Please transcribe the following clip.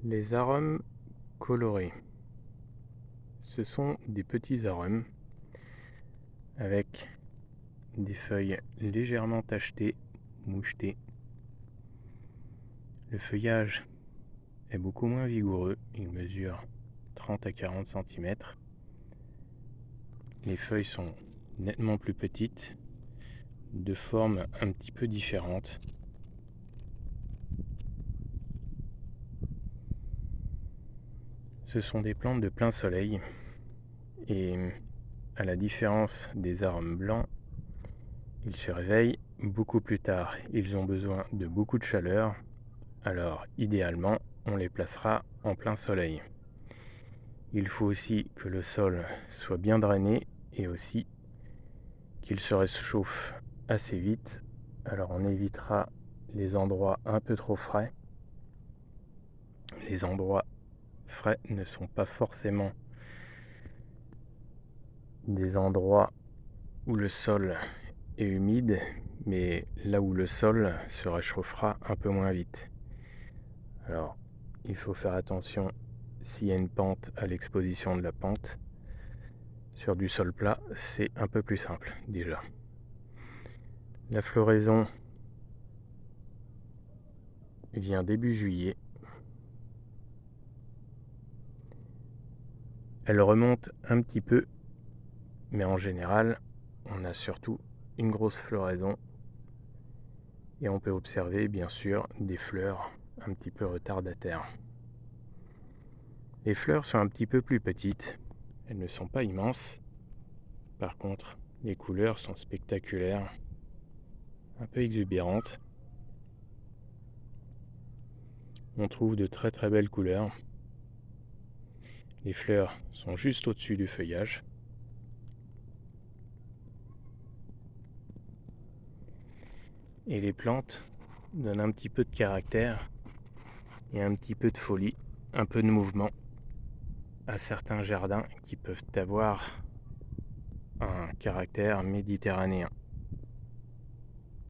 Les arums colorés. Ce sont des petits arums avec des feuilles légèrement tachetées, mouchetées. Le feuillage est beaucoup moins vigoureux, il mesure 30 à 40 cm. Les feuilles sont nettement plus petites, de forme un petit peu différente. Ce sont des plantes de plein soleil et à la différence des arums blancs, ils se réveillent beaucoup plus tard. Ils ont besoin de beaucoup de chaleur, alors idéalement on les placera en plein soleil. Il faut aussi que le sol soit bien drainé et aussi qu'il se réchauffe assez vite, alors on évitera les endroits un peu trop frais. Les endroits frais ne sont pas forcément des endroits où le sol est humide, mais là où le sol se réchauffera un peu moins vite. Alors, il faut faire attention s'il y a une pente à l'exposition de la pente. Sur du sol plat, c'est un peu plus simple déjà. La floraison vient début juillet. Elle remonte un petit peu, mais en général, on a surtout une grosse floraison et on peut observer bien sûr des fleurs un petit peu retardataires. Les fleurs sont un petit peu plus petites, elles ne sont pas immenses. Par contre, les couleurs sont spectaculaires, un peu exubérantes. On trouve de très très belles couleurs. Les fleurs sont juste au-dessus du feuillage. Et les plantes donnent un petit peu de caractère et un petit peu de folie, un peu de mouvement à certains jardins qui peuvent avoir un caractère méditerranéen.